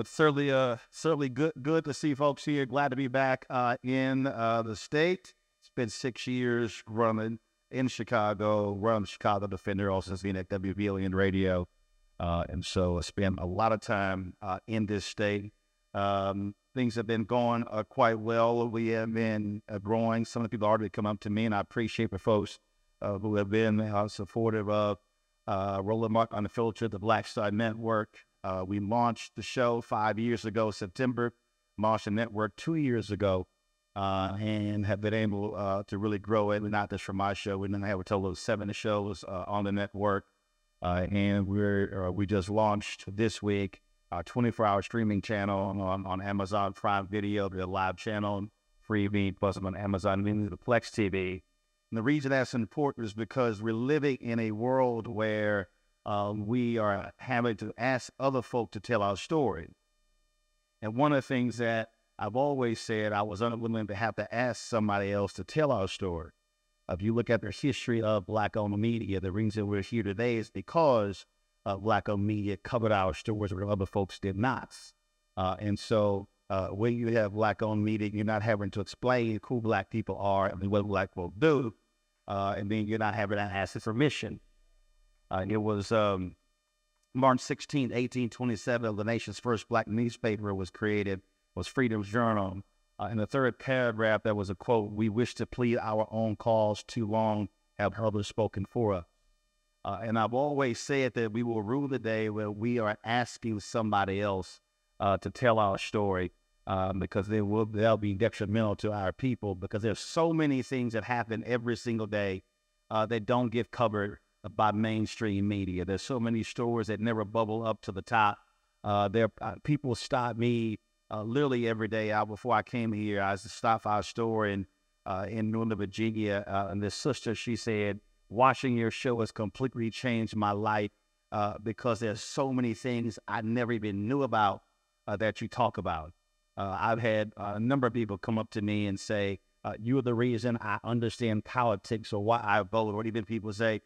But certainly good to see folks here. Glad to be back in the state. It's been 6 years running in Chicago, running Chicago Defender, also being at WVLN Radio. And so I spent a lot of time in this state. Things have been going quite well. We have been growing. Some of the people already come up to me, and I appreciate the folks who have been supportive of Roland Unfiltered, the Black Star Network. We launched the show 5 years ago, September, launched the network 2 years ago, and have been able to really grow it. Not just for my show. We now have a total of 7 shows on the network. And we just launched this week our 24-hour streaming channel on Amazon Prime Video, the live channel, Freebie, plus on Amazon Music, the Plex TV. And the reason that's important is because we're living in a world where we are having to ask other folk to tell our story. And one of the things that I've always said, I was unwilling to have to ask somebody else to tell our story. If you look at the history of Black-owned media, the reason we're here today is because Black-owned media covered our stories where other folks did not. And so when you have Black-owned media, you're not having to explain who Black people are and what Black folk do, and then you're not having to ask for permission. It was March 16, 1827, the nation's first Black newspaper was created, was Freedom's Journal. In the third paragraph, there was a quote, "We wish to plead our own cause, too long have others spoken for us." And I've always said that we will rule the day where we are asking somebody else to tell our story, because they'll be detrimental to our people, because there's so many things that happen every single day that don't get covered by mainstream media. There's so many stories that never bubble up to the top. People stop me literally every day. Before I came here, I stopped our store in Northern Virginia, and this sister, she said, "Watching your show has completely changed my life because there's so many things I never even knew about that you talk about." I've had a number of people come up to me and say, "You're the reason I understand politics or why I vote," or even people say,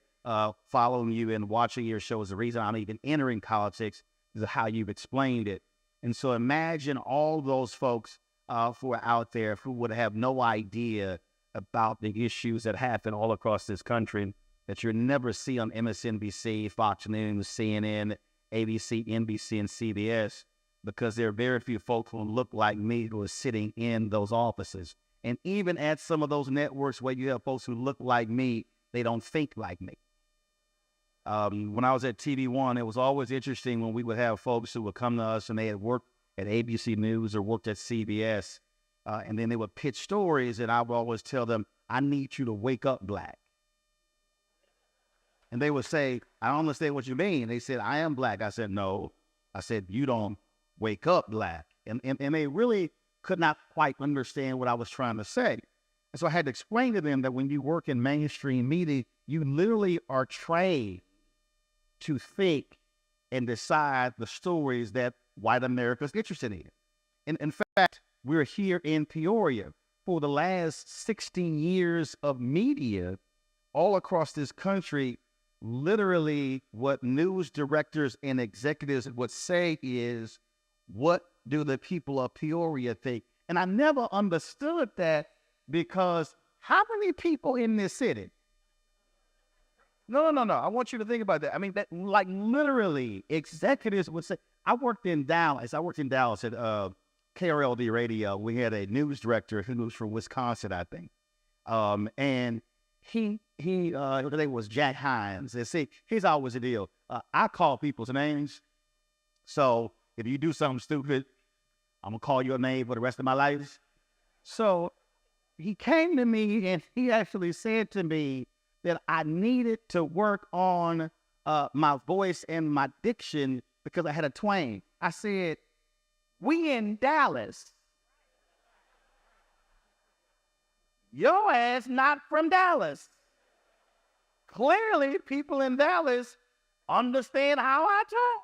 "Following you and watching your show is the reason I'm even entering politics, is how you've explained it." And so imagine all those folks who are out there who would have no idea about the issues that happen all across this country that you'll never see on MSNBC, Fox News, CNN, ABC, NBC, and CBS, because there are very few folks who look like me who are sitting in those offices. And even at some of those networks where you have folks who look like me, they don't think like me. When I was at TV1, it was always interesting when we would have folks who would come to us and they had worked at ABC News or worked at CBS, and then they would pitch stories, and I would always tell them, "I need you to wake up Black." And they would say, "I don't understand what you mean." They said, "I am Black." I said, "No." I said, "You don't wake up Black." And they really could not quite understand what I was trying to say. And so I had to explain to them that when you work in mainstream media, you literally are trained to think and decide the stories that white America is interested in. And in fact, we're here in Peoria. For the last 16 years of media all across this country, literally what news directors and executives would say is, "What do the people of Peoria think?" And I never understood that, because how many people in this city? No. I want you to think about that. I mean, that, like, literally executives would say, I worked in Dallas at KRLD Radio. We had a news director who was from Wisconsin, I think. And his name was Jack Hines. And see, here's always the deal. I call people's names. So if you do something stupid, I'm going to call your name for the rest of my life. So he came to me and he actually said to me that I needed to work on my voice and my diction because I had a twang. I said, "We in Dallas. Your ass not from Dallas. Clearly, people in Dallas understand how I talk."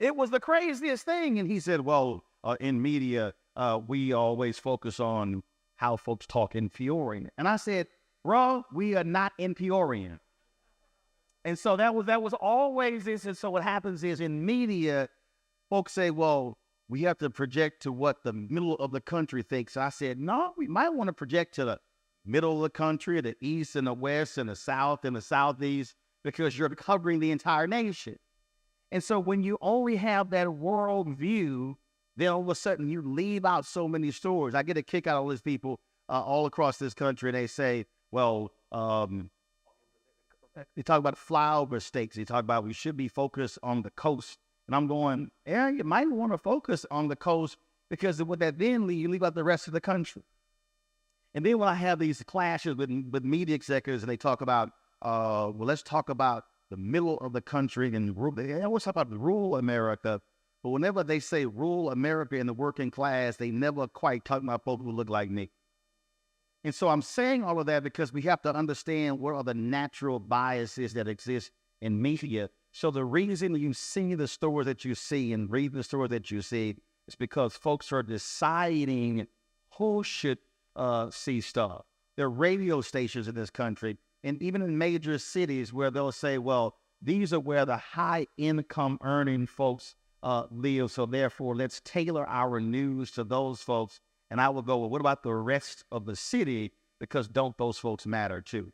It was the craziest thing. And he said, "Well, in media, we always focus on how folks talk in Peoria." And I said, "Bro, we are not in Peoria." And so that was always this. And so what happens is in media, folks say, "Well, we have to project to what the middle of the country thinks. I said, no, we might want to project to the middle of the country, the east and the west and the south and the southeast, because you're covering the entire nation. And so when you only have that world view, then all of a sudden you leave out so many stories. I get a kick out of these people all across this country, and they say, well, they talk about flyover states. They talk about we should be focused on the coast. And I'm going, yeah, you might want to focus on the coast, because what that then you leave out the rest of the country. And then when I have these clashes with media executives, and they talk about, well, let's talk about the middle of the country, and they always talk about rural America. But whenever they say rural America and the working class, they never quite talk about folks who look like me. And so I'm saying all of that because we have to understand what are the natural biases that exist in media. So the reason you see the stories that you see and read the stories that you see is because folks are deciding who should see stuff. There are radio stations in this country, and even in major cities, where they'll say, well, these are where the high income earning folks live, so therefore let's tailor our news to those folks. And I will go, well, what about the rest of the city? Because don't those folks matter too?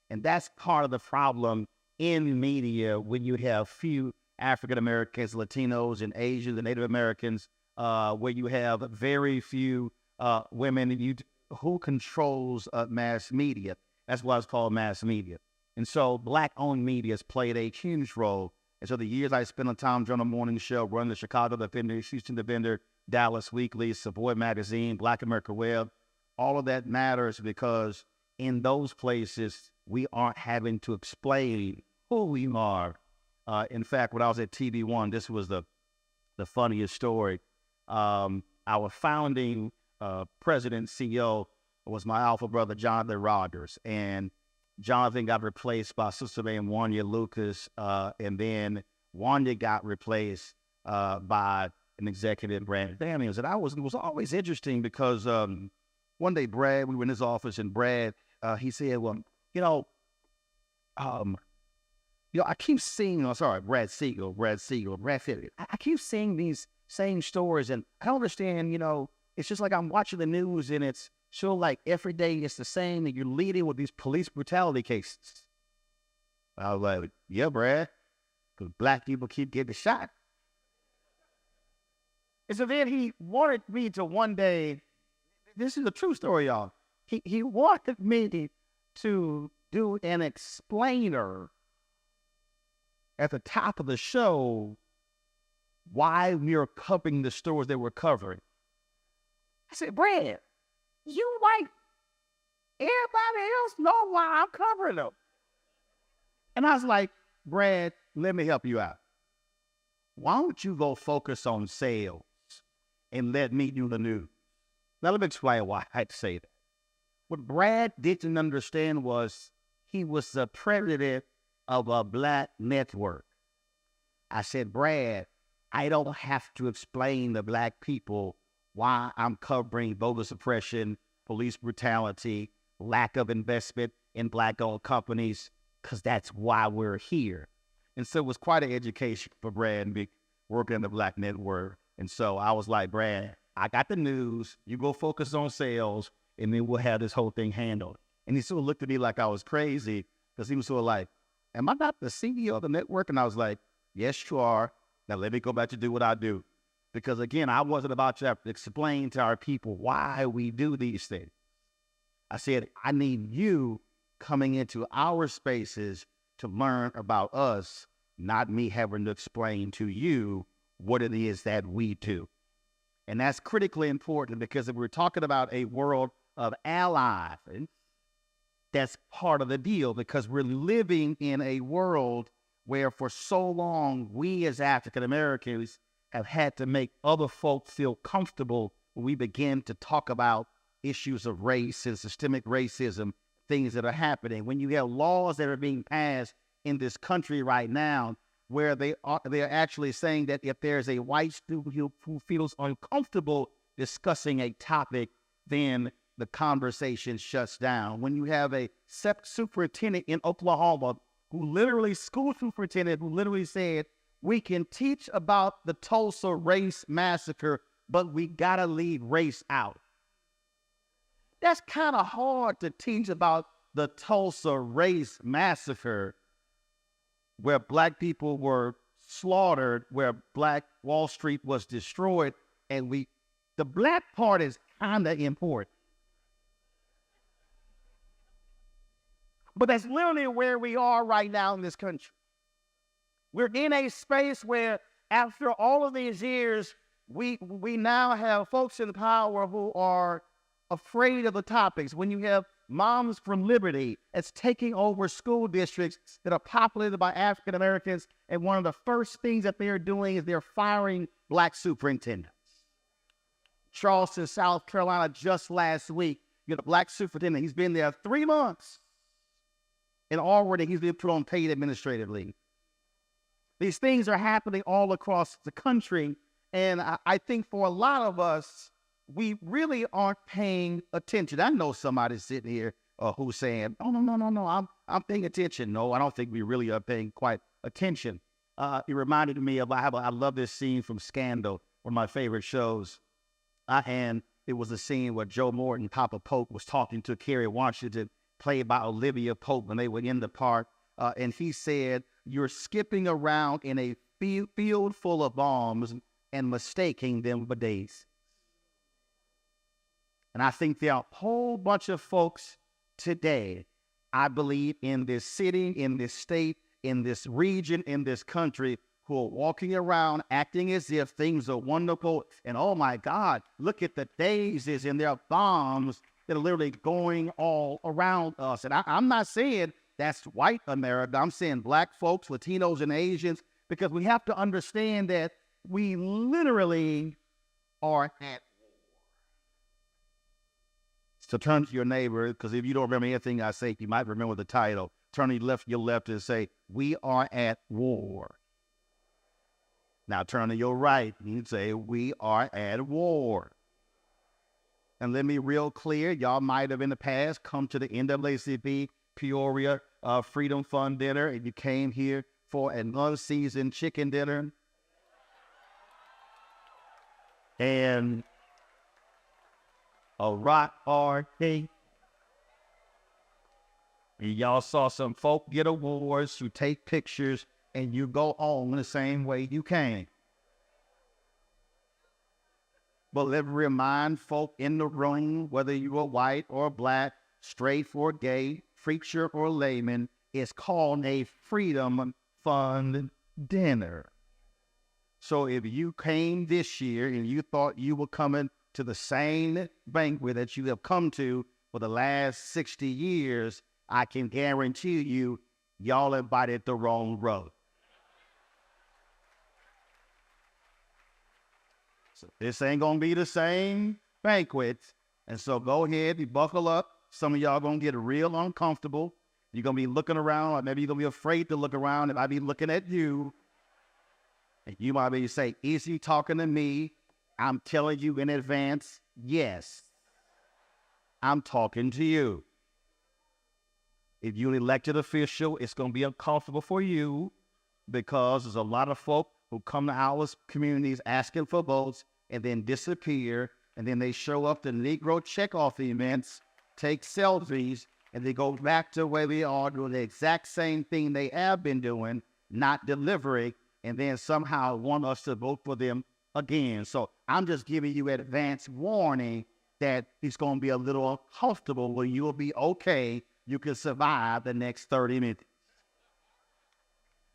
And that's part of the problem in media when you have few African Americans, Latinos, and Asians and Native Americans, where you have very few women. Who controls mass media? That's why it's called mass media. And so Black-owned media has played a huge role. And so the years I spent on Tom Journal Morning Show, running the Chicago Defender, Houston Defender, Dallas Weekly, Savoy Magazine, Black America Web, all of that matters because in those places, we aren't having to explain who we are. In fact, when I was at TV One, this was the funniest story. Our founding president, CEO, was my alpha brother, Jonathan Rogers. And Jonathan got replaced by Sister named Wanya Lucas. And then Wanya got replaced by an executive, Brad Daniels. And it was always interesting because one day Brad, we were in his office, and Brad, he said, well, I keep seeing, Brad Siegel, Brad said, I keep seeing these same stories, and I don't understand, it's just like I'm watching the news, and it's sure like every day it's the same, and you're leading with these police brutality cases. I was like, yeah, Brad, because Black people keep getting shot. And so then he wanted me to one day, this is a true story, y'all. He wanted me to do an explainer at the top of the show why we are covering the stories that we're covering. I said, Brad, you like everybody else know why I'm covering them. And I was like, Brad, let me help you out. Why don't you go focus on sales and let me do the news? Now, let me explain why I had to say that. What Brad didn't understand was he was the president of a Black network. I said, Brad, I don't have to explain to Black people why I'm covering voter suppression, police brutality, lack of investment in Black-owned companies, because that's why we're here. And so it was quite an education for Brad and me working in the Black network. And so I was like, Brad, I got the news. You go focus on sales, and then we'll have this whole thing handled. And he sort of looked at me like I was crazy, because he was sort of like, am I not the CEO of the network? And I was like, yes, you are. Now let me go back to do what I do. Because again, I wasn't about to have to explain to our people why we do these things. I said, I need you coming into our spaces to learn about us, not me having to explain to you what it is that we do. And that's critically important, because if we're talking about a world of allies, that's part of the deal, because we're living in a world where for so long, we as African Americans have had to make other folks feel comfortable when we begin to talk about issues of race and systemic racism, things that are happening. When you have laws that are being passed in this country right now, where they're actually saying that if there's a white student who feels uncomfortable discussing a topic, then the conversation shuts down. When you have a superintendent in Oklahoma school superintendent who literally said, We can teach about the Tulsa race massacre, but we gotta leave race out. That's kind of hard to teach about the Tulsa race massacre, where black people were slaughtered, where Black Wall Street was destroyed, and the black part is kind of important. But that's literally where we are right now in this country. We're in a space where after all of these years, we now have folks in power who are afraid of the topics. When you have Moms for Liberty that's taking over school districts that are populated by African Americans, and one of the first things that they're doing is they're firing black superintendents. Charleston, South Carolina, just last week, you had a black superintendent. He's been there 3 months, and already he's been put on paid administrative leave. These things are happening all across the country, and I think for a lot of us, we really aren't paying attention. I know somebody sitting here who's saying, "Oh, no, I'm paying attention." No, I don't think we really are paying quite attention. It reminded me of, I love this scene from Scandal, one of my favorite shows. And it was a scene where Joe Morton, Papa Pope, was talking to Kerry Washington, played by Olivia Pope, when they were in the park. And he said, "You're skipping around in a field full of bombs and mistaking them for days." And I think there are a whole bunch of folks today, I believe, in this city, in this state, in this region, in this country, who are walking around acting as if things are wonderful. And oh my God, look at the daisies, and there are bombs that are literally going all around us. And I'm not saying that's white America. I'm saying black folks, Latinos, and Asians, because we have to understand that we literally are at war. So turn to your neighbor, because if you don't remember anything I say, you might remember the title. Turn to your left and say, "We are at war." Now turn to your right and say, "We are at war." And let me be real clear, y'all might have in the past come to the NAACP Peoria Freedom Fund dinner, and you came here for an unseasoned chicken dinner. And a rock hard cake. And y'all saw some folk get awards who take pictures, and you go home the same way you came. But let me remind folk in the room, whether you are white or black, straight or gay, preacher or layman, it's called a Freedom Fund dinner. So if you came this year and you thought you were coming to the same banquet that you have come to for the last 60 years, I can guarantee you, y'all invited the wrong row. So this ain't going to be the same banquet. And so go ahead, you buckle up. Some of y'all going to get real uncomfortable. You're going to be looking around, or maybe you're going to be afraid to look around, and I be looking at you. And you might be say, "Is he talking to me?" I'm telling you in advance, yes, I'm talking to you. If you're an elected official, it's going to be uncomfortable for you, because there's a lot of folk who come to our communities asking for votes and then disappear, and then they show up to Negro checkoff events, take selfies, and they go back to where they are doing the exact same thing they have been doing, not delivering, and then somehow want us to vote for them again. So I'm just giving you advance warning that it's going to be a little uncomfortable, but you'll be okay. You can survive the next 30 minutes.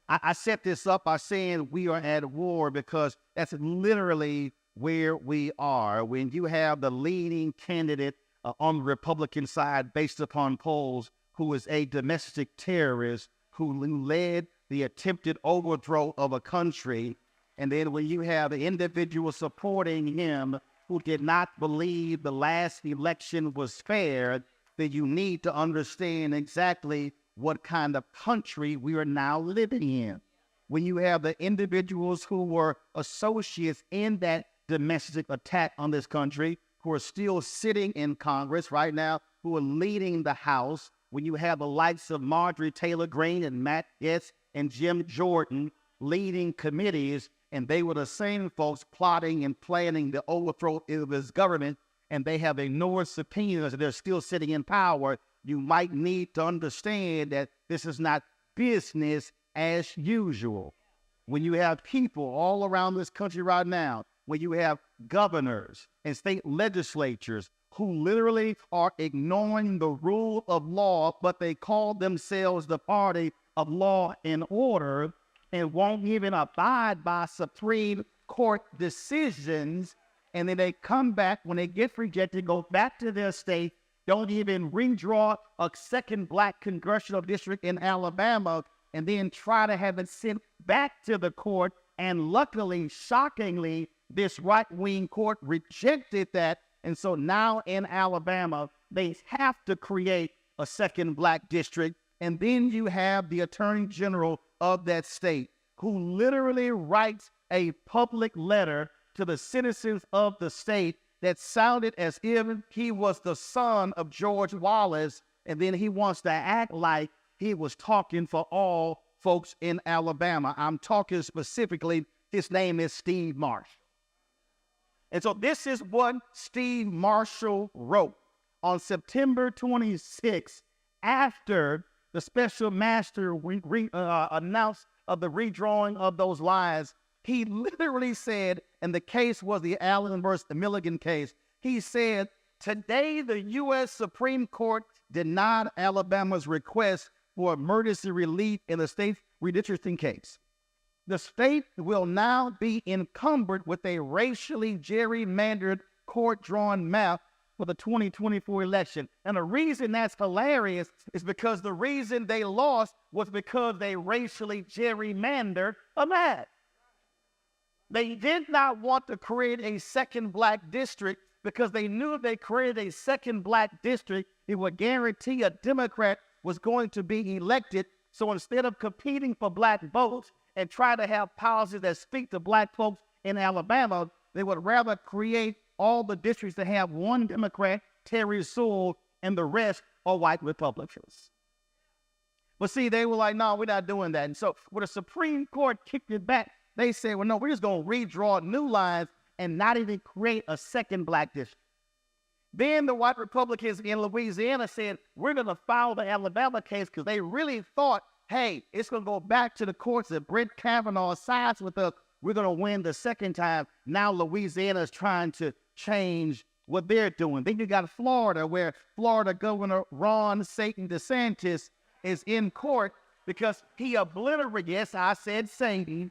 I set this up by saying we are at war, because that's literally where we are. When you have the leading candidate on the Republican side, based upon polls, who is a domestic terrorist, who led the attempted overthrow of a country, and then when you have the individual supporting him who did not believe the last election was fair, then you need to understand exactly what kind of country we are now living in. When you have the individuals who were associates in that domestic attack on this country, who are still sitting in Congress right now, who are leading the House, when you have the likes of Marjorie Taylor Greene and Matt Gaetz and Jim Jordan, leading committees, and they were the same folks plotting and planning the overthrow of his government, and they have ignored subpoenas and they're still sitting in power. You might need to understand that this is not business as usual. When you have people all around this country right now, when you have governors and state legislatures who literally are ignoring the rule of law, but they call themselves the party of law and order and won't even abide by Supreme Court decisions, and then they come back when they get rejected, go back to their state, don't even redraw a second black congressional district in Alabama, and then try to have it sent back to the court. And luckily, shockingly, this right-wing court rejected that. And so now in Alabama, they have to create a second black district. And then you have the attorney general of that state who literally writes a public letter to the citizens of the state that sounded as if he was the son of George Wallace. And then he wants to act like he was talking for all folks in Alabama. I'm talking specifically, his name is Steve Marshall. And so this is what Steve Marshall wrote on September 26th, after the special master announced of the redrawing of those lines. He literally said, and the case was the Allen versus the Milligan case, he said, today the U.S. Supreme Court denied Alabama's request for emergency relief in the state's redistricting case. The state will now be encumbered with a racially gerrymandered court-drawn map for the 2024 election. And the reason that's hilarious is because the reason they lost was because they racially gerrymandered a map. They did not want to create a second black district because they knew if they created a second black district, it would guarantee a Democrat was going to be elected. So instead of competing for black votes and try to have policies that speak to black folks in Alabama, they would rather create all the districts that have one Democrat, Terry Sewell, and the rest are white Republicans. But see, they were like, no, we're not doing that. And so when the Supreme Court kicked it back, they said, well, no, we're just going to redraw new lines and not even create a second black district. Then the white Republicans in Louisiana said, we're going to file the Alabama case because they really thought, hey, it's going to go back to the courts. If Brett Kavanaugh sides with us, we're going to win the second time. Now Louisiana is trying to change what they're doing. Then you got Florida, where Florida Governor Ron Satan DeSantis is in court because he obliterated, yes, I said Satan,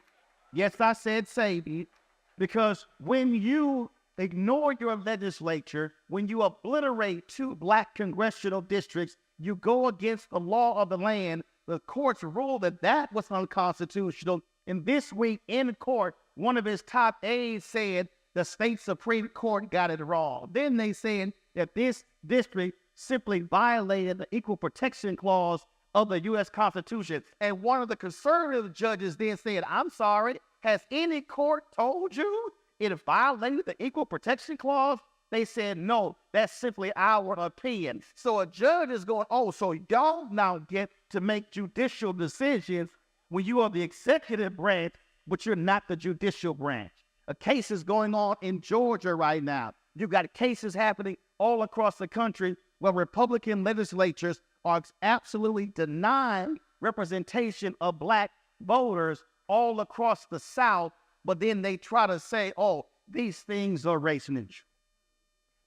because when you ignore your legislature, when you obliterate 2 black congressional districts, you go against the law of the land. The courts ruled that that was unconstitutional. And this week in court, one of his top aides said the state Supreme Court got it wrong. Then they said that this district simply violated the Equal Protection Clause of the U.S. Constitution. And one of the conservative judges then said, I'm sorry, has any court told you it violated the Equal Protection Clause? They said, no, that's simply our opinion. So a judge is going, oh, so y'all now get to make judicial decisions when you are the executive branch, but you're not the judicial branch. A case is going on in Georgia right now. You've got cases happening all across the country where Republican legislatures are absolutely denying representation of black voters all across the South, but then they try to say, oh, these things are race neutral.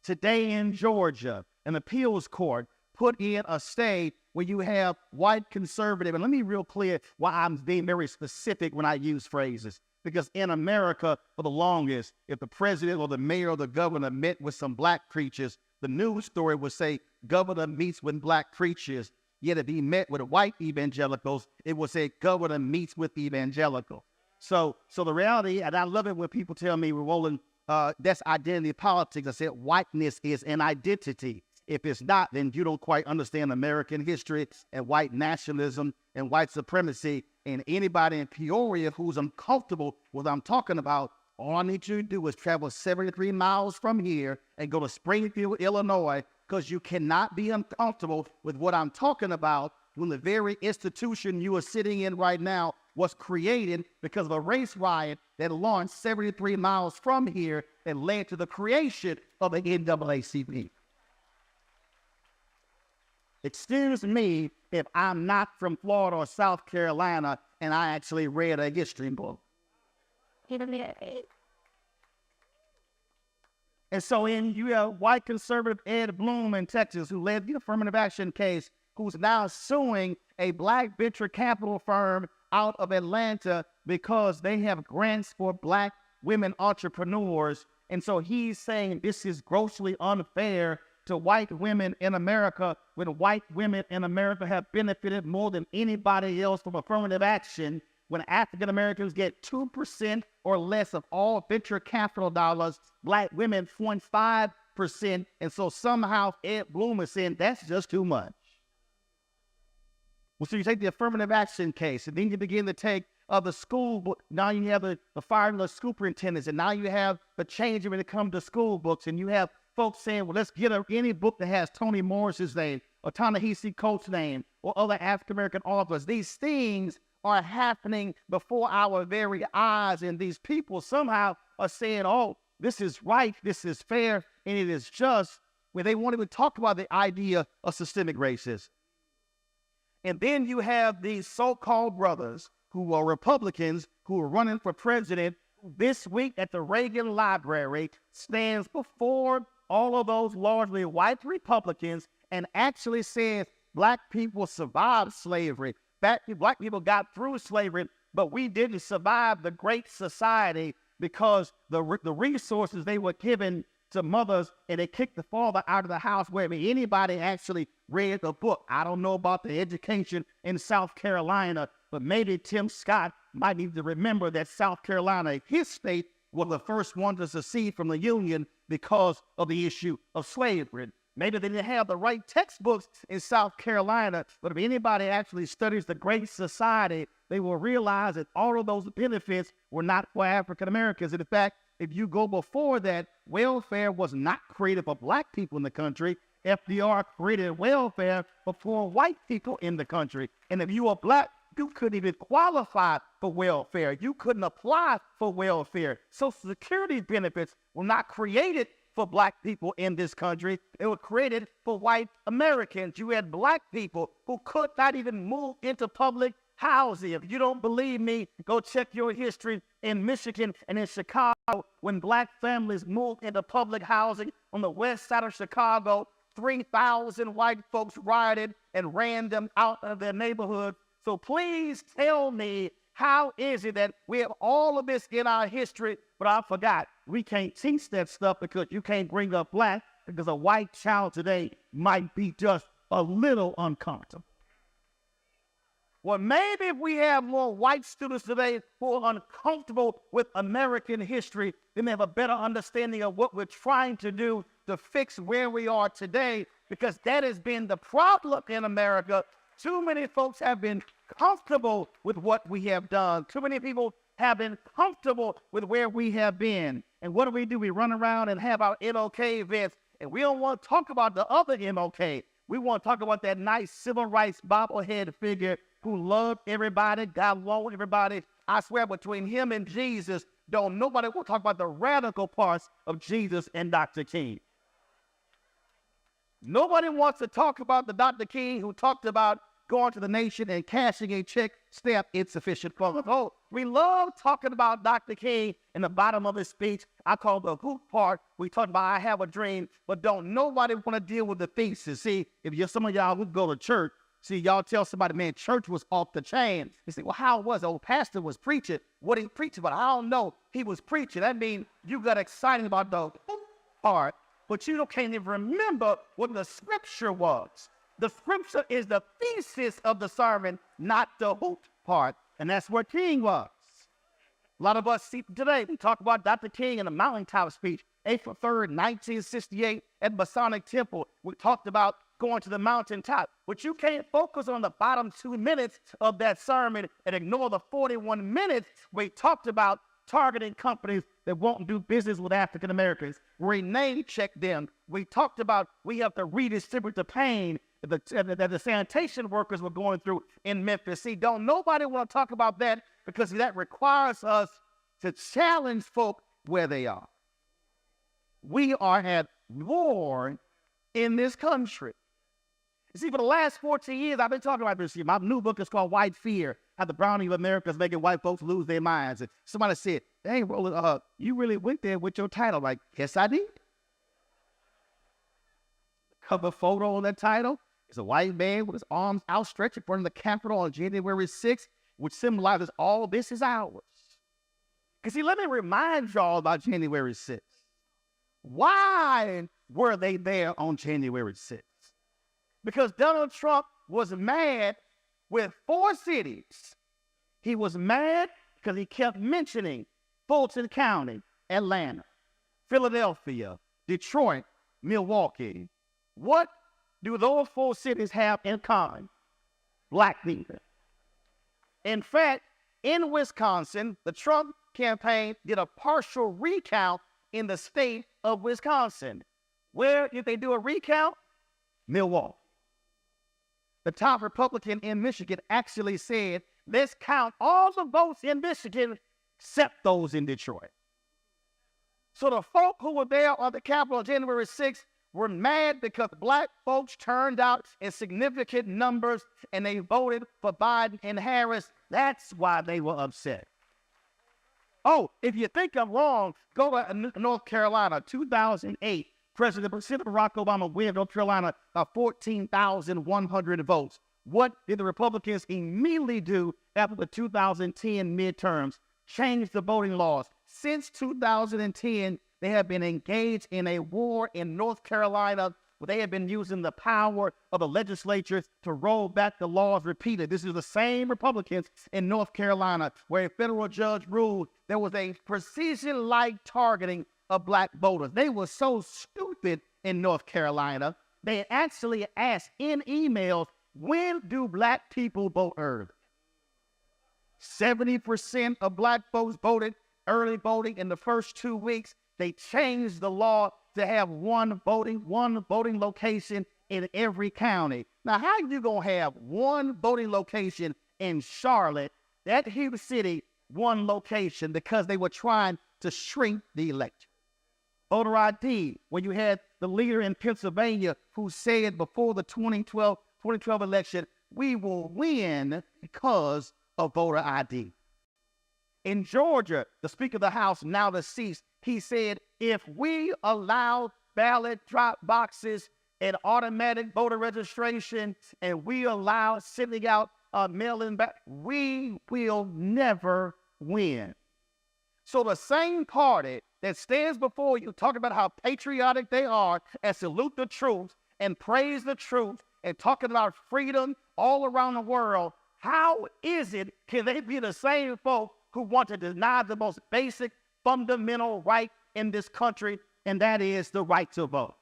Today in Georgia, an appeals court put in a stay where you have white conservative, and let me be real clear why I'm being very specific when I use phrases, because in America, for the longest, if the president or the mayor or the governor met with some black preachers, the news story would say, governor meets with black preachers. Yet if he met with white evangelicals, it would say, governor meets with evangelicals. So the reality, and I love it when people tell me, Roland, that's identity politics. I said, whiteness is an identity. If it's not, then you don't quite understand American history and white nationalism and white supremacy. And anybody in Peoria who's uncomfortable with what I'm talking about, all I need you to do is travel 73 miles from here and go to Springfield, Illinois, because you cannot be uncomfortable with what I'm talking about when the very institution you are sitting in right now was created because of a race riot that launched 73 miles from here and led to the creation of the NAACP. Excuse me if I'm not from Florida or South Carolina and I actually read a history book. And so you have white conservative Ed Bloom in Texas, who led the affirmative action case, who's now suing a black venture capital firm out of Atlanta because they have grants for black women entrepreneurs. And so he's saying this is grossly unfair to white women in America, when white women in America have benefited more than anybody else from affirmative action. When African Americans get 2% or less of all venture capital dollars, black women 0.5%. And so somehow Ed Bloom is saying that's just too much. Well, so you take the affirmative action case, and then you begin to take the school. Now you have the firing of superintendents, and now you have the change when it comes to school books, and you have folks saying, well, let's get any book that has Toni Morris's name or Ta-Nehisi Coates' name or other African-American authors. These things are happening before our very eyes, and these people somehow are saying, oh, this is right, this is fair, and it is just, where they won't even talk about the idea of systemic racism. And then you have these so-called brothers who are Republicans who are running for president this week at the Reagan Library, stands before all of those largely white Republicans and actually says black people survived slavery. Black people got through slavery, but we didn't survive the Great Society because the resources they were given to mothers, and they kicked the father out of the house where anybody actually read the book. I don't know about the education in South Carolina, but maybe Tim Scott might need to remember that South Carolina, his state, was the first one to secede from the Union because of the issue of slavery. Maybe they didn't have the right textbooks in South Carolina, but if anybody actually studies the Great Society, they will realize that all of those benefits were not for African Americans. And in fact, if you go before that, welfare was not created for black people in the country. FDR created welfare for poor white people in the country. And if you were black, you couldn't even qualify for welfare. You couldn't apply for welfare. Social Security benefits were not created for black people in this country. They were created for white Americans. You had black people who could not even move into public housing. If you don't believe me, go check your history in Michigan and in Chicago. When black families moved into public housing on the west side of Chicago, 3,000 white folks rioted and ran them out of their neighborhood. So please tell me, how is it that we have all of this in our history, but I forgot we can't teach that stuff because you can't bring up black, because a white child today might be just a little uncomfortable. Well, maybe if we have more white students today who are uncomfortable with American history, then they have a better understanding of what we're trying to do to fix where we are today, because that has been the problem in America. Too many folks have been comfortable with what we have done. Too many people have been comfortable with where we have been. And what do? We run around and have our MLK events, and we don't want to talk about the other MLK. We want to talk about that nice civil rights bobblehead figure who loved everybody, got along with everybody. I swear, between him and Jesus, don't nobody want to talk about the radical parts of Jesus and Dr. King. Nobody wants to talk about the Dr. King who talked about going to the nation and cashing a check, stamp insufficient funds. Oh, we love talking about Dr. King in the bottom of his speech. I call the hoop part. We talk about I have a dream, but don't nobody want to deal with the thesis. See, if you're some of y'all who go to church, see, y'all tell somebody, man, church was off the chain. They say, well, how was it? Oh, pastor was preaching. What he preaching about? I don't know. He was preaching. That means you got excited about the part, but you can't even remember what the scripture was. The scripture is the thesis of the sermon, not the hoop part. And that's where King was. A lot of us see today, we talk about Dr. King in the mountaintop speech, April 3rd, 1968 at Masonic Temple. We talked about going to the mountaintop, but you can't focus on the bottom 2 minutes of that sermon and ignore the 41 minutes we talked about targeting companies that won't do business with African Americans. We name-checked them. We talked about we have to redistribute the pain that the sanitation workers were going through in Memphis. See, don't nobody want to talk about that because that requires us to challenge folk where they are. We are at war in this country. You see, for the last 14 years, I've been talking about this. My new book is called White Fear, How the Browning of America is Making White Folks Lose Their Minds. And somebody said, hey, Roland, you really went there with your title. Like, yes, I did. The cover photo on that title is a white man with his arms outstretched in front of the Capitol on January 6th, which symbolizes all this is ours. Because, see, let me remind y'all about January 6th. Why were they there on January 6th? Because Donald Trump was mad with 4 cities. He was mad because he kept mentioning Fulton County, Atlanta, Philadelphia, Detroit, Milwaukee. What do those 4 cities have in common? Black people. In fact, in Wisconsin, the Trump campaign did a partial recount in the state of Wisconsin. Where did they do a recount? Milwaukee. The top Republican in Michigan actually said, let's count all the votes in Michigan except those in Detroit. So the folk who were there on the Capitol on January 6th were mad because black folks turned out in significant numbers and they voted for Biden and Harris. That's why they were upset. Oh, if you think I'm wrong, go to North Carolina, 2008. President Barack Obama win North Carolina by 14,100 votes. What did the Republicans immediately do after the 2010 midterms? Change the voting laws. Since 2010, they have been engaged in a war in North Carolina where they have been using the power of the legislature to roll back the laws repeated. This is the same Republicans in North Carolina where a federal judge ruled there was a precision-like targeting of black voters. They were so stupid in North Carolina, they actually asked in emails, when do black people vote early? 70% of black folks voted early voting in the first 2 weeks. They changed the law to have one voting location in every county. Now, how you gonna have one voting location in Charlotte, that huge city, one location, because they were trying to shrink the election? Voter ID, when you had the leader in Pennsylvania who said before the 2012 election, we will win because of voter ID. In Georgia, the Speaker of the House, now deceased, he said, if we allow ballot drop boxes and automatic voter registration, and we allow sending out mail-in ballot, we will never win. So the same party that stands before you talking about how patriotic they are and salute the troops and praise the troops and talking about freedom all around the world, how is it can they be the same folk who want to deny the most basic fundamental right in this country, and that is the right to vote?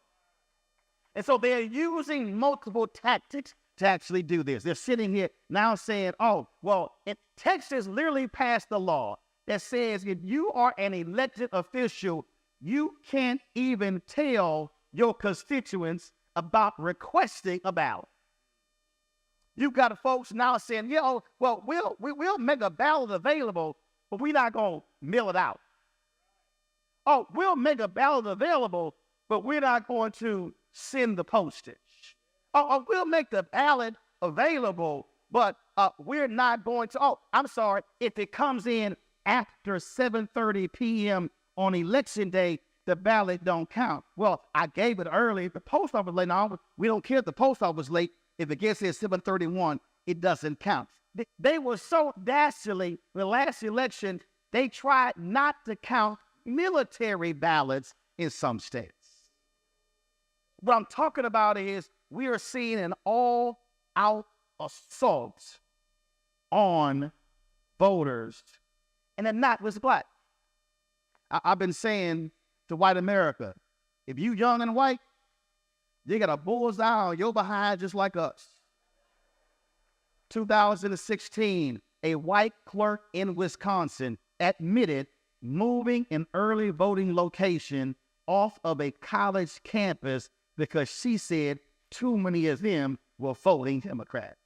And so they're using multiple tactics to actually do this. They're sitting here now saying, oh, well, Texas literally passed the law that says if you are an elected official, you can't even tell your constituents about requesting a ballot. You've got folks now saying, well, we'll make a ballot available, but we're not going to mail it out. Oh, we'll make a ballot available, but we're not going to send the postage. Oh, we'll make the ballot available, but we're not going to, I'm sorry, if it comes in after 7:30 p.m. on election day, the ballot don't count. Well, I gave it early. The post office late. No, we don't care if the post office late. If it gets here 7:31, it doesn't count. They were so dastardly. The last election, they tried not to count military ballots in some states. What I'm talking about is we are seeing an all-out assault on voters, and they're not just black. I've been saying to white America, if you young and white, you got a bullseye on your behind just like us. 2016, a white clerk in Wisconsin admitted moving an early voting location off of a college campus because she said too many of them were voting Democrat.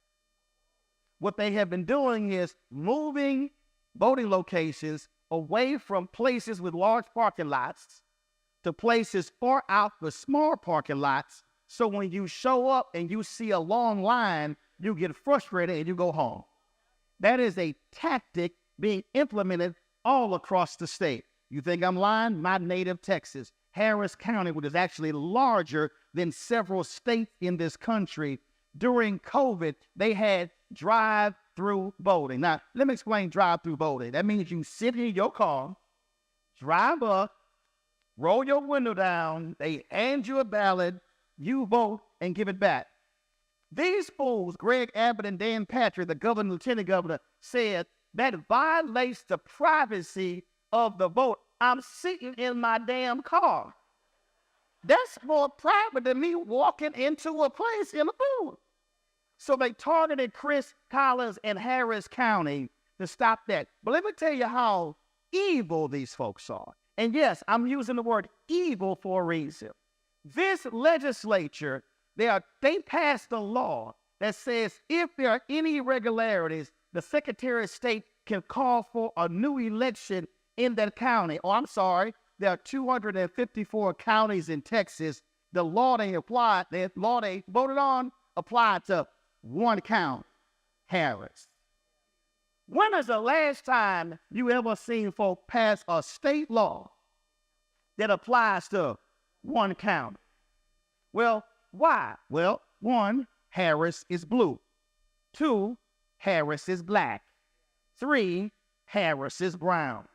What they have been doing is moving voting locations away from places with large parking lots to places far out with small parking lots. So when you show up and you see a long line, you get frustrated and you go home. That is a tactic being implemented all across the state. You think I'm lying? My native Texas, Harris County, which is actually larger than several states in this country, during COVID, they had drive-through voting. Now, let me explain drive-through voting. That means you sit in your car, drive up, roll your window down, they hand you a ballot, you vote, and give it back. These fools, Greg Abbott and Dan Patrick, the governor and lieutenant governor, said that violates the privacy of the vote. I'm sitting in my damn car. That's more private than me walking into a place in a booth. So they targeted Chris Collins and Harris County to stop that. But let me tell you how evil these folks are. And yes, I'm using the word evil for a reason. This legislature, they passed a law that says if there are any irregularities, the Secretary of State can call for a new election in that county. Oh, I'm sorry. There are 254 counties in Texas. The law they voted on applied to one county, Harris. When is the last time you ever seen folks pass a state law that applies to one county? Well, why? Well, one, Harris is blue. Two, Harris is black. Three, Harris is brown.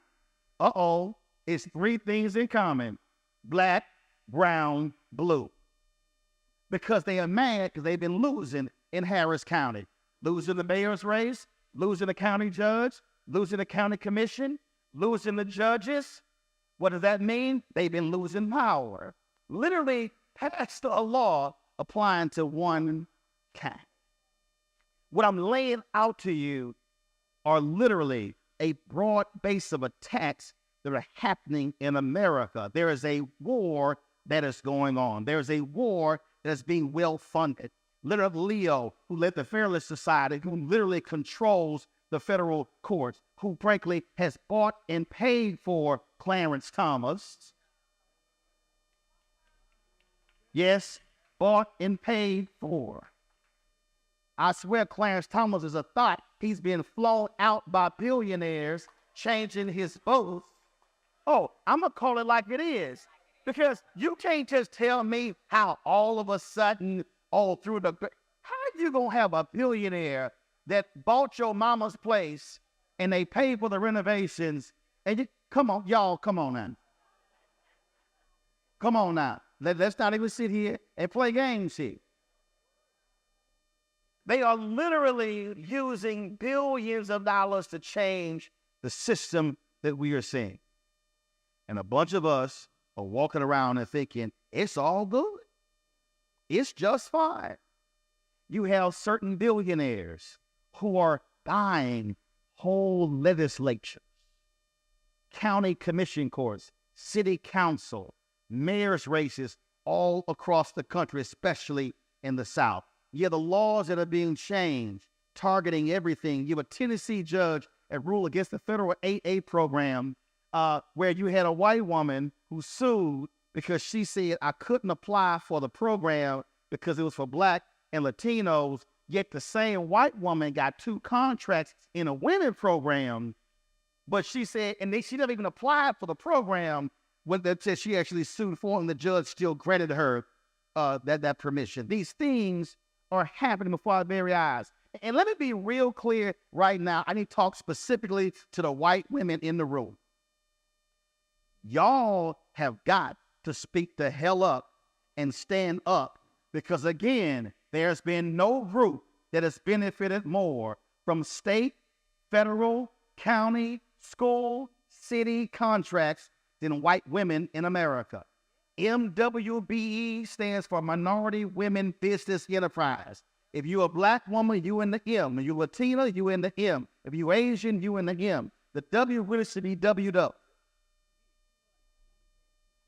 Uh-oh, it's three things in common: black, brown, blue. Because they are mad because they've been losing in Harris County. Losing the mayor's race, losing the county judge, losing the county commission, losing the judges. What does that mean? They've been losing power. Literally passed a law applying to one county. What I'm laying out to you are literally a broad base of attacks that are happening in America. There is a war that is going on. There's a war that is being well funded. Literally Leo, who led the Fairless Society, who literally controls the federal courts, who frankly has bought and paid for Clarence Thomas. Yes, bought and paid for. I swear Clarence Thomas is a thought. He's been flown out by billionaires, changing his votes. Oh, I'm going to call it like it is. Because you can't just tell me how all of a sudden, all through the... How you going to have a billionaire that bought your mama's place and they paid for the renovations? And you, come on, y'all, come on now. Come on now. Let's not even sit here and play games here. They are literally using billions of dollars to change the system that we are seeing. And a bunch of us are walking around and thinking, it's all good. It's just fine. You have certain billionaires who are buying whole legislatures, county commission courts, city council, mayor's races all across the country, especially in the South. You have the laws that are being changed, targeting everything. You have a Tennessee judge that ruled against the federal 8A program, where you had a white woman who sued because she said, I couldn't apply for the program because it was for Black and Latinos, yet the same white woman got 2 contracts in a women program. But she said, and she never even applied for the program, when that said she actually sued for it, and the judge still granted her that permission. These things are happening before our very eyes. And let me be real clear right now. I need to talk specifically to the white women in the room. Y'all have got to speak the hell up and stand up, because again, there's been no group that has benefited more from state, federal, county, school, city contracts than white women in America. MWBE stands for Minority Women Business Enterprise. If you're a Black woman, you in the M. If you're Latina, you in the M. If you're Asian, you in the M. The W really should be W'd up.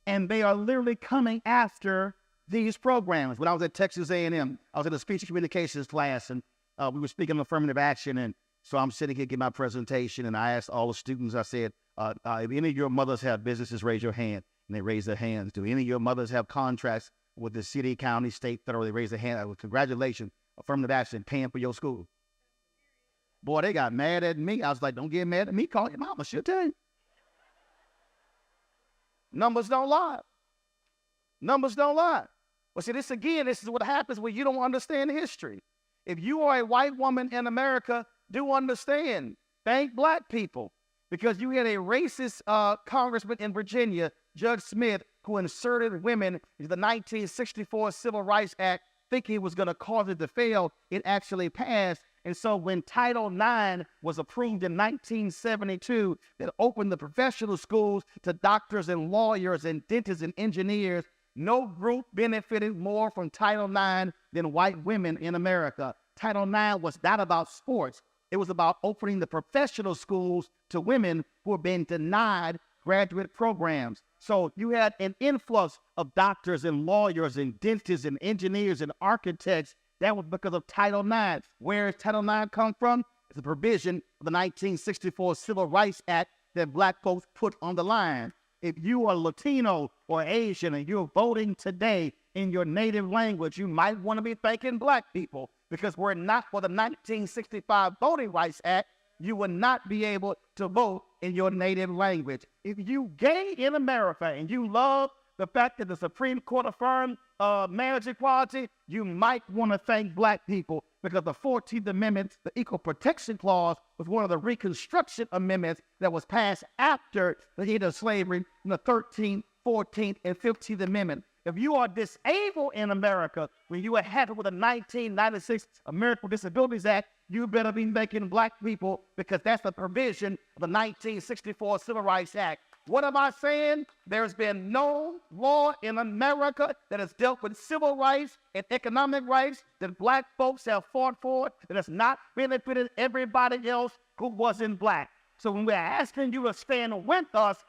And they are literally coming after these programs. When I was at Texas A&M, I was in a speech and communications class, and we were speaking on affirmative action. And so I'm sitting here getting my presentation, and I asked all the students, I said, if any of your mothers have businesses, raise your hand. And they raise their hands. Do any of your mothers have contracts with the city, county, state, federal? They raise their hand. Congratulations, affirmative action, paying for your school. Boy, they got mad at me. I was like, don't get mad at me. Call your mama. She'll tell you. Numbers don't lie. Numbers don't lie. Well, see, this is what happens when you don't understand history. If you are a white woman in America, do understand. Thank black people. Because you had a racist congressman in Virginia, Judge Smith, who inserted women into the 1964 Civil Rights Act, thinking it was going to cause it to fail. It actually passed. And so when Title IX was approved in 1972, that opened the professional schools to doctors and lawyers and dentists and engineers, no group benefited more from Title IX than white women in America. Title IX was not about sports. It was about opening the professional schools to women who were being denied graduate programs. So you had an influx of doctors and lawyers and dentists and engineers and architects. That was because of Title IX. Where does Title IX come from? It's a provision of the 1964 Civil Rights Act that black folks put on the line. If you are Latino or Asian and you're voting today in your native language, you might want to be thanking black people, because were it not for the 1965 Voting Rights Act, you would not be able to vote in your native language. If you gay in America and you love the fact that the Supreme Court affirmed marriage equality, you might want to thank black people, because the 14th Amendment, the Equal Protection Clause, was one of the Reconstruction Amendments that was passed after the end of slavery in the 13th, 14th, and 15th Amendment. If you are disabled in America, when you were having with the 1996 American Disabilities Act, you better be thanking black people, because that's the provision of the 1964 Civil Rights Act. What am I saying? There's been no law in America that has dealt with civil rights and economic rights that black folks have fought for that has not benefited everybody else who wasn't black. So when we're asking you to stand with us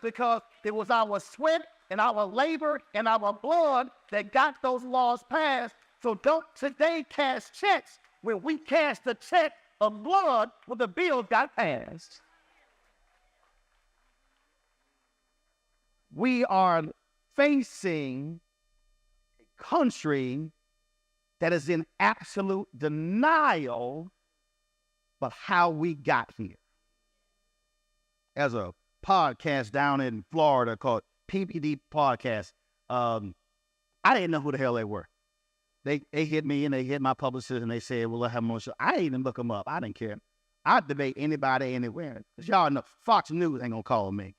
because it was our sweat and our labor and our blood that got those laws passed. So don't today cash checks when we cashed the check of blood when the bill got passed. We are facing a country that is in absolute denial of how we got here. As a podcast down in Florida called PPD Podcast, I didn't know who the hell they were. They hit me and they hit my publicist and they said, well, let's have them on the show. I didn't even look them up. I didn't care. I'd debate anybody anywhere. Because y'all know Fox News ain't going to call me.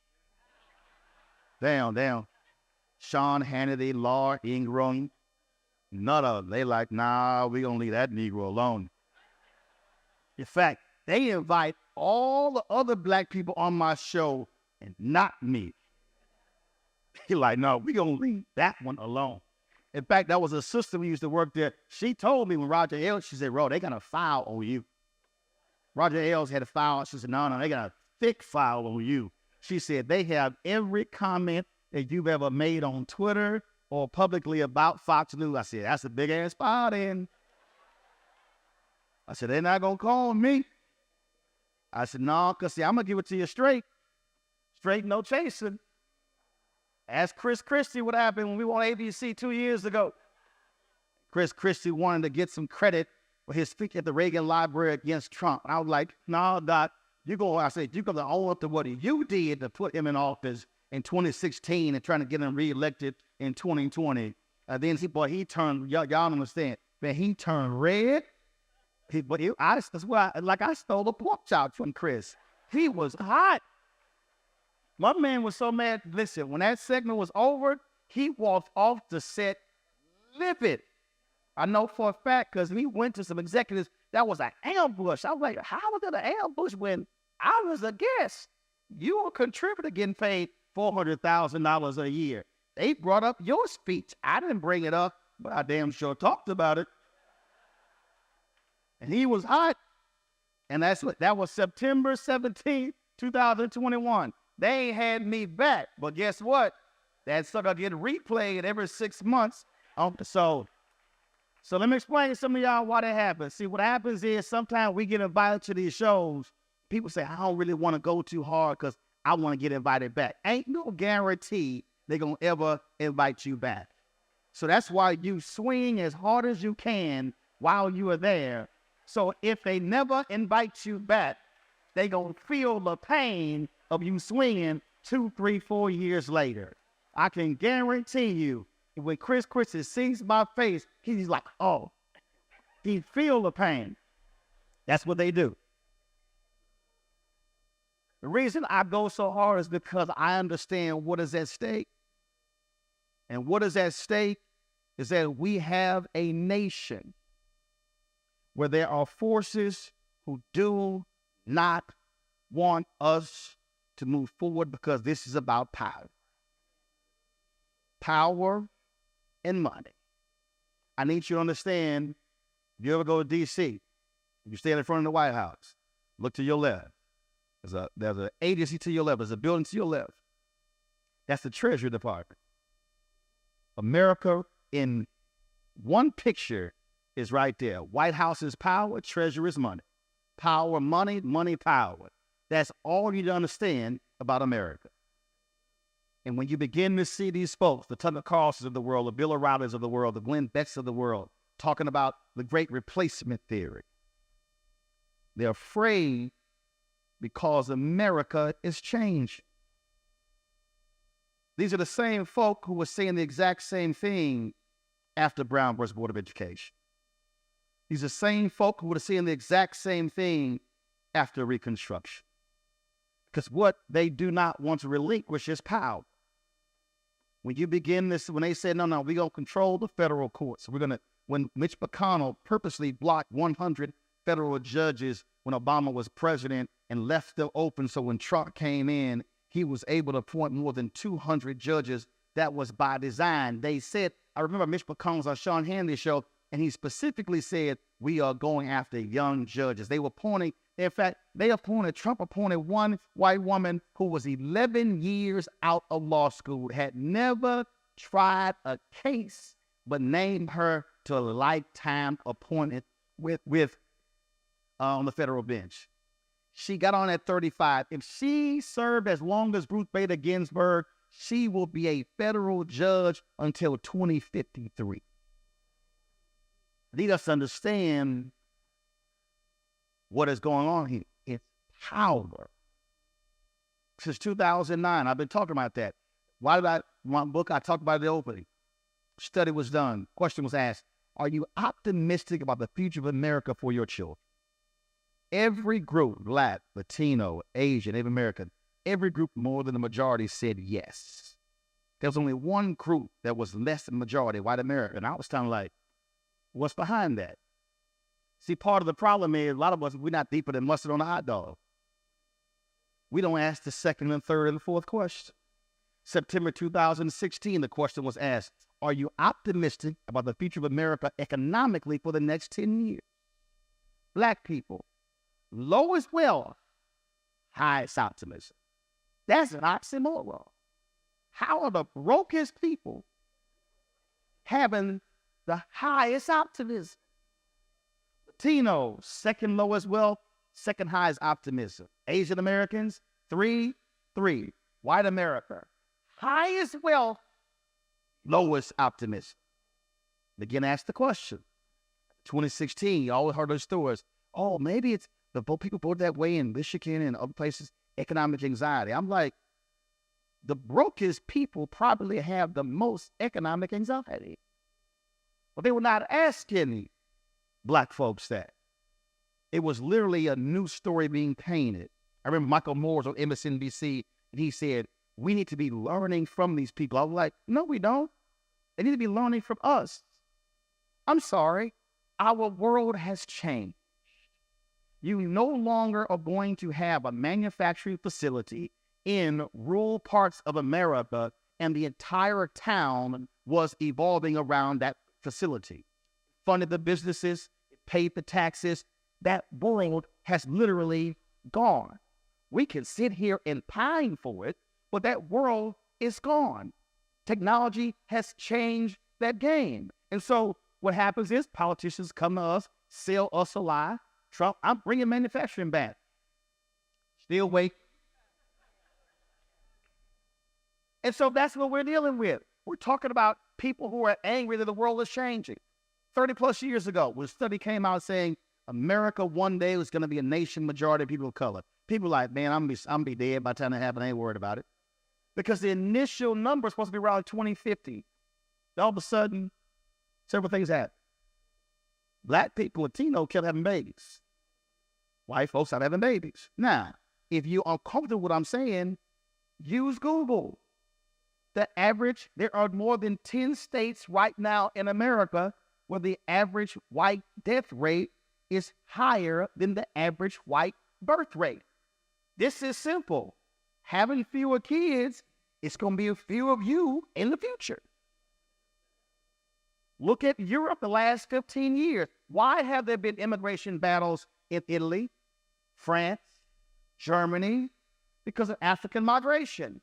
Down. Sean Hannity, Laura Ingraham, none of them. They like, nah, we going to leave that Negro alone. In fact, they invite all the other black people on my show and not me. He like, no, we going to leave that one alone. In fact, that was a sister who used to work there. She told me when Roger Ailes, she said, Ro, they got a file on you. Roger Ailes had a file. She said, no, they got a thick file on you. She said, they have every comment that you've ever made on Twitter or publicly about Fox News. I said, that's a big-ass file, then. I said, they're not going to call me. I said, no, because, see, I'm going to give it to you straight. Straight, no chasing. Ask Chris Christie what happened when we won ABC 2 years ago. Chris Christie wanted to get some credit for his speech at the Reagan Library against Trump. And I was like, no, Doc. I said, you're going to own up to what you did to put him in office in 2016 and trying to get him reelected in 2020. Then he turned, y'all don't understand, man, he turned red. That's why, I stole a pork chop from Chris. He was hot. My man was so mad. Listen, when that segment was over, he walked off the set livid. I know for a fact because he went to some executives. That was an ambush. I was like, how was it an ambush when I was a guest? You were a contributor getting paid $400,000 a year. They brought up your speech. I didn't bring it up, but I damn sure talked about it. And he was hot. And that was September 17th, 2021. They ain't had me back. But guess what? That sucker get replayed every 6 months. So let me explain to some of y'all why that happens. See, what happens is sometimes we get invited to these shows. People say, I don't really want to go too hard because I want to get invited back. Ain't no guarantee they're going to ever invite you back. So that's why you swing as hard as you can while you are there. So if they never invite you back, they're going to feel the pain of you swinging 2, 3, 4 years later. I can guarantee you, when Chris sees my face, he's like, oh, he feel the pain. That's what they do. The reason I go so hard is because I understand what is at stake. And what is at stake is that we have a nation where there are forces who do not want us to move forward because this is about power. Power and money. I need you to understand, if you ever go to D.C., you stand in front of the White House, look to your left. There's an agency to your left. There's a building to your left. That's the Treasury Department. America in one picture is right there. White House is power, Treasury is money. Power, money, money, power. That's all you need to understand about America. And when you begin to see these folks, the Tucker Carlsons of the world, the Bill O'Reillys of the world, the Glenn Becks of the world, talking about the great replacement theory, they're afraid because America is changing. These are the same folk who were saying the exact same thing after Brown versus Board of Education. These are the same folk who were saying the exact same thing after Reconstruction. Because what they do not want to relinquish is power. When you begin this, when they said, no, we're going to control the federal courts. When Mitch McConnell purposely blocked 100 federal judges when Obama was president and left them open so when Trump came in, he was able to appoint more than 200 judges. That was by design. They said, I remember Mitch McConnell's on Sean Hannity's show, and he specifically said, we are going after young judges. They were appointing, in fact, Trump appointed one white woman who was 11 years out of law school, had never tried a case, but named her to a lifetime appointment on the federal bench. She got on at 35. If she served as long as Ruth Bader Ginsburg, she will be a federal judge until 2053. Need us to understand what is going on here. It's power. Since 2009, I've been talking about that. My book, I talked about the opening. Study was done. Question was asked, are you optimistic about the future of America for your children? Every group, Black, Latino, Asian, Native American, every group more than the majority said yes. There was only one group that was less than the majority, white American. And I was kind of like, what's behind that? See, part of the problem is a lot of us, we're not deeper than mustard on a hot dog. We don't ask the second and third and fourth question. September 2016, the question was asked, are you optimistic about the future of America economically for the next 10 years? Black people, lowest wealth, highest optimism. That's an oxymoron. How are the brokest people having the highest optimism? Latinos, second lowest wealth, second highest optimism. Asian Americans, 3. White America, highest wealth, lowest optimism. Again, ask the question. 2016, you always heard those stories. Oh, maybe it's the people voted that way in Michigan and other places, economic anxiety. I'm like, the brokest people probably have the most economic anxiety. But they were not asking Black folks that. It was literally a new story being painted. I remember Michael Moore's on MSNBC, and he said, we need to be learning from these people. I was like, no, we don't. They need to be learning from us. I'm sorry. Our world has changed. You no longer are going to have a manufacturing facility in rural parts of America, and the entire town was evolving around that facility. Funded the businesses, paid the taxes. That world has literally gone. We can sit here and pine for it, but that world is gone. Technology has changed that game. And so what happens is politicians come to us, sell us a lie. Trump, I'm bringing manufacturing back. Still wait. And so that's what we're dealing with. We're talking about people who are angry that the world is changing. 30 plus years ago, when a study came out saying America one day was going to be a nation majority of people of color. People were like, man, I'm gonna be dead by the time that happens. I ain't worried about it. Because the initial number is supposed to be around 2050. All of a sudden, several things happen. Black people, Latino, kept having babies. White folks stopped having babies. Now, if you're uncomfortable with what I'm saying, use Google. The average, there are more than 10 states right now in America where the average white death rate is higher than the average white birth rate. This is simple. Having fewer kids, it's going to be a few of you in the future. Look at Europe the last 15 years. Why have there been immigration battles in Italy, France, Germany? Because of African migration.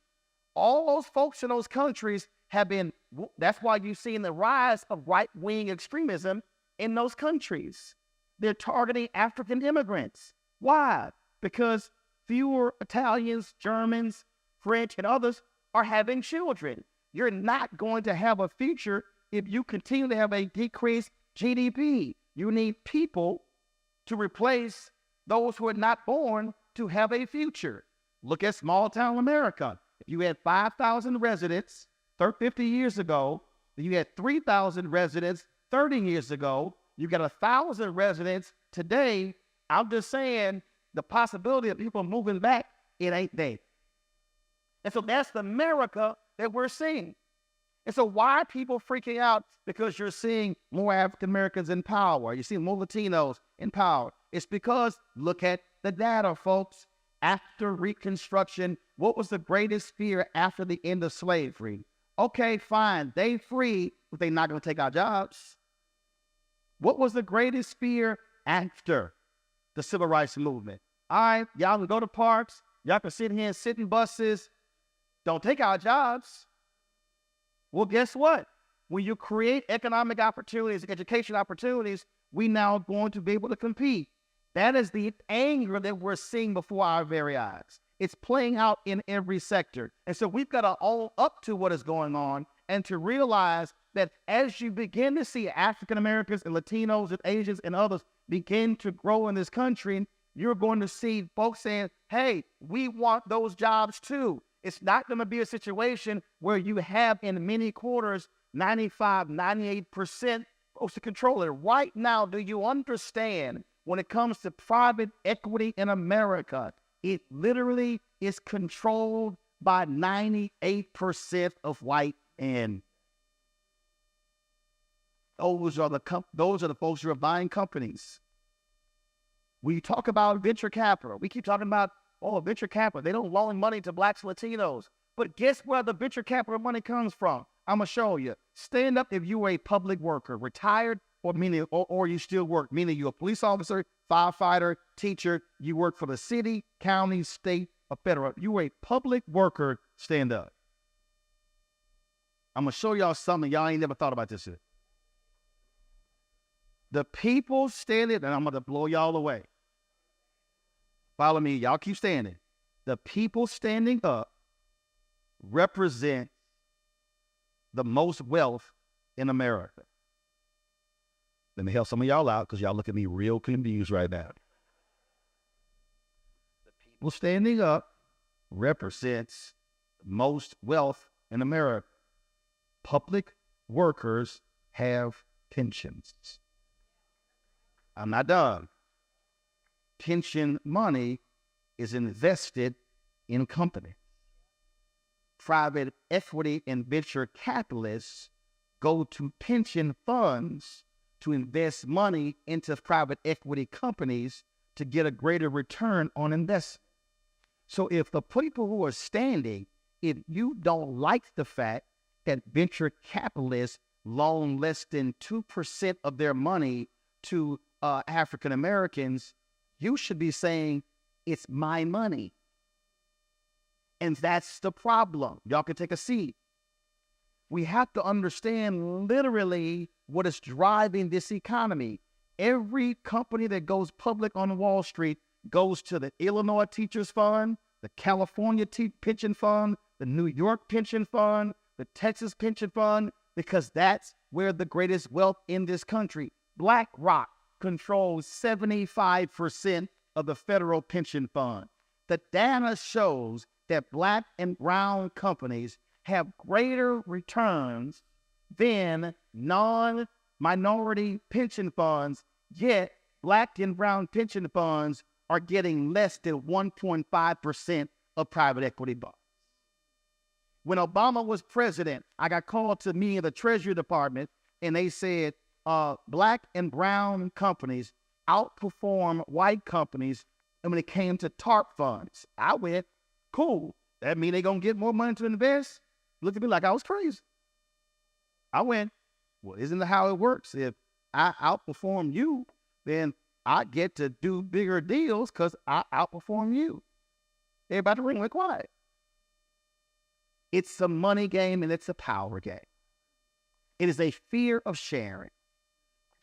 All those folks in those countries have been, that's why you've seen the rise of right-wing extremism in those countries. They're targeting African immigrants. Why? Because fewer Italians, Germans, French, and others are having children. You're not going to have a future if you continue to have a decreased GDP. You need people to replace those who are not born to have a future. Look at small town America. If you had 5,000 residents 50 years ago, you had 3,000 residents 30 years ago, you got 1,000 residents today. I'm just saying the possibility of people moving back, it ain't there. And so that's the America that we're seeing. And so why are people freaking out? Because you're seeing more African Americans in power. You're seeing more Latinos in power. It's because, look at the data, folks. After Reconstruction, what was the greatest fear after the end of slavery? Okay, fine, they free, but they're not going to take our jobs. What was the greatest fear after the Civil Rights Movement? All right, y'all can go to parks, y'all can sit here and sit in buses, don't take our jobs. Well, guess what? When you create economic opportunities, education opportunities, we now are going to be able to compete. That is the anger that we're seeing before our very eyes. It's playing out in every sector. And so we've got to own up to what is going on and to realize that as you begin to see African Americans and Latinos and Asians and others begin to grow in this country, you're going to see folks saying, hey, we want those jobs too. It's not going to be a situation where you have in many quarters 95, 98% folks to control it. Right now, do you understand when it comes to private equity in America, it literally is controlled by 98% of white men. Those are the folks who are buying companies. We talk about venture capital. We keep talking about, venture capital. They don't loan money to blacks and Latinos. But guess where the venture capital money comes from? I'm going to show you. Stand up if you are a public worker, retired, or you still work, meaning you're a police officer, firefighter, teacher, you work for the city, county, state, or federal. You're a public worker, stand up. I'm going to show y'all something y'all ain't never thought about this yet. The people standing, and I'm going to blow y'all away. Follow me, y'all keep standing. The people standing up represent the most wealth in America. Let me help some of y'all out because y'all look at me real confused right now. The people standing up represents most wealth in America. Public workers have pensions. I'm not done. Pension money is invested in companies. Private equity and venture capitalists go to pension funds to invest money into private equity companies to get a greater return on investment. So if the people who are standing, if you don't like the fact that venture capitalists loan less than 2% of their money to African Americans, you should be saying, it's my money. And that's the problem. Y'all can take a seat. we have to understand literally what is driving this economy. Every company that goes public on Wall Street goes to the Illinois Teachers Fund, the California Pension Fund, the New York Pension Fund, the Texas Pension Fund, because that's where the greatest wealth in this country. BlackRock controls 75% of the federal pension fund. The data shows that Black and brown companies have greater returns than non-minority pension funds, yet Black and brown pension funds are getting less than 1.5% of private equity bonds. When Obama was president, I got called to me in the Treasury Department, and they said Black and brown companies outperform white companies when it came to TARP funds. I went, cool. That mean they gonna get more money to invest? Looked at me like I was crazy. I went, well, isn't that how it works? If I outperform you, then I get to do bigger deals because I outperform you. Everybody went quiet. It's a money game and it's a power game. It is a fear of sharing.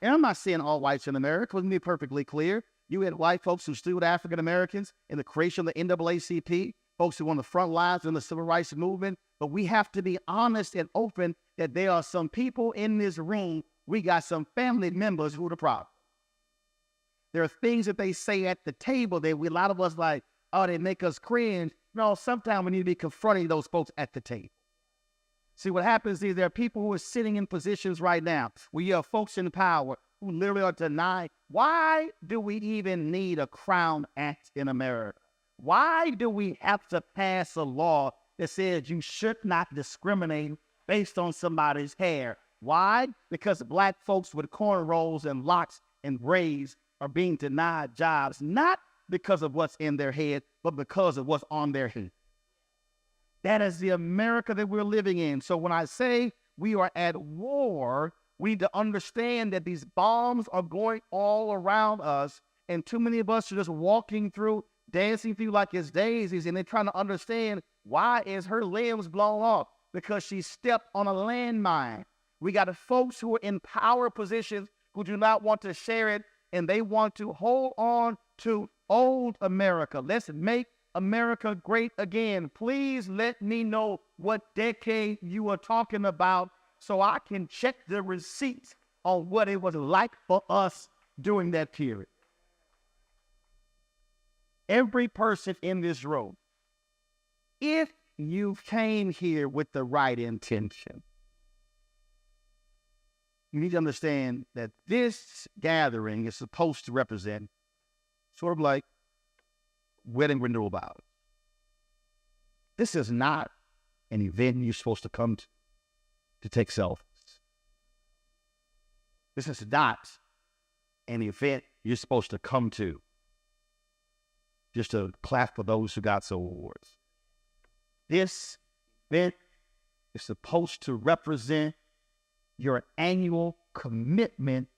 And I'm not saying all whites in America. Let me be perfectly clear. You had white folks who stood with African Americans in the creation of the NAACP, folks who were on the front lines in the civil rights movement. But we have to be honest and open that there are some people in this room, we got some family members who are the problem. There are things that they say at the table that a lot of us like, oh, they make us cringe. No, sometimes we need to be confronting those folks at the table. See, what happens is there are people who are sitting in positions right now where you have folks in power who literally are denied. Why do we even need a Crown Act in America? Why do we have to pass a law that says you should not discriminate based on somebody's hair? Why? Because Black folks with cornrows and locks and braids are being denied jobs, not because of what's in their head, but because of what's on their head. That is the America that we're living in. So when I say we are at war, we need to understand that these bombs are going all around us, and too many of us are just walking through, dancing through like it's daisies, and they're trying to understand why is her limbs blown off? Because she stepped on a landmine. We got folks who are in power positions who do not want to share it, and they want to hold on to old America. Let's make America great again. Please let me know what decade you are talking about so I can check the receipts on what it was like for us during that period. Every person in this room, if you came here with the right intention, you need to understand that this gathering is supposed to represent sort of like wedding renewal vows. This is not an event you're supposed to come to take selfies. This is not an event you're supposed to come to just to clap for those who got some awards. This event is supposed to represent your annual commitment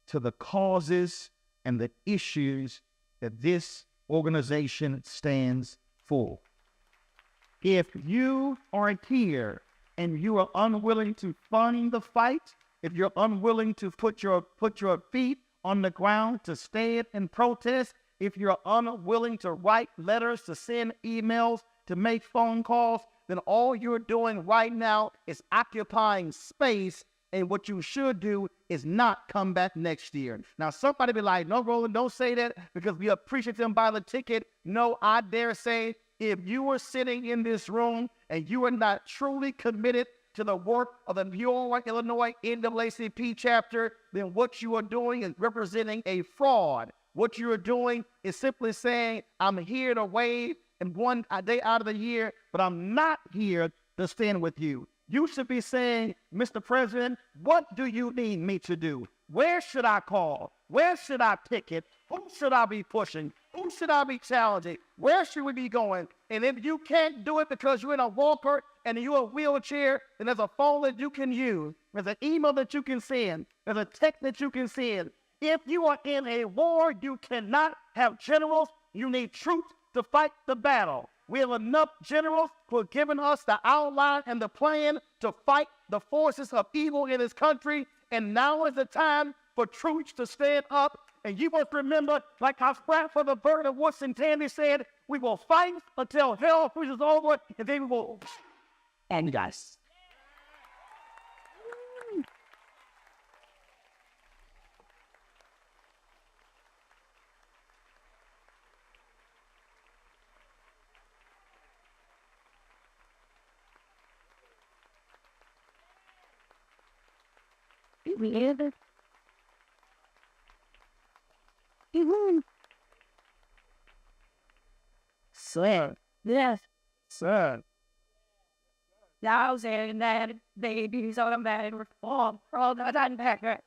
to the causes and the issues that this organization stands for. If you are here and you are unwilling to fund the fight, if you're unwilling to put your feet on the ground to stand and protest, if you're unwilling to write letters, to send emails, to make phone calls, then all you're doing right now is occupying space. And what you should do is not come back next year. Now, somebody be like, no, Roland, don't say that because we appreciate them by the ticket. No, I dare say, if you are sitting in this room and you are not truly committed to the work of the Peoria, Illinois NAACP chapter, then what you are doing is representing a fraud. What you are doing is simply saying, I'm here to wave and one day out of the year, but I'm not here to stand with you. You should be saying, Mr. President, what do you need me to do? Where should I call? Where should I picket? Who should I be pushing? Who should I be challenging? Where should we be going? And if you can't do it because you're in a walker and you're in a wheelchair, then there's a phone that you can use. There's an email that you can send. There's a text that you can send. If you are in a war, you cannot have generals. You need troops to fight the battle. We have enough generals who have given us the outline and the plan to fight the forces of evil in this country. And now is the time for troops to stand up. And you must remember, like our friend for the bird of Woodson Tandy said, we will fight until hell freezes over, and then we will end us. Sir. Yes. Sir. Now saying that babies on that reform all the time back.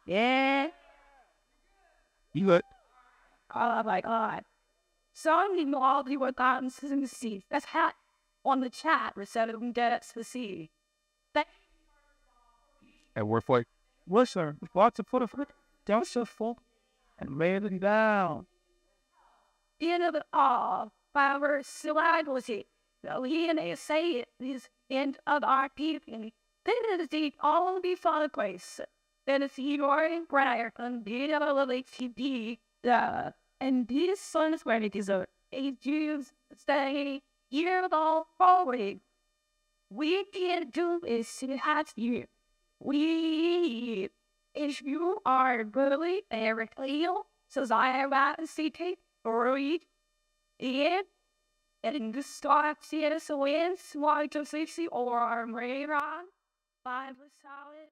Yeah. You good? Oh my God. Some people all do what God is in the sea. That's hat on the chat. We're sending dead to the sea. And we're like, listen, lots of put a foot down so full and lay it down. In of it all, our celebrity, the DNA say it is end of our people. Then it is the all be fun place. Then it's your prayer and the other TV. And these sons where it is a Jews stay year all forward. We can do is to have you. We, if you are really very clear, says I have a city, read, and the start CS wins, 1 to 60, or I'm ready on 5 solid.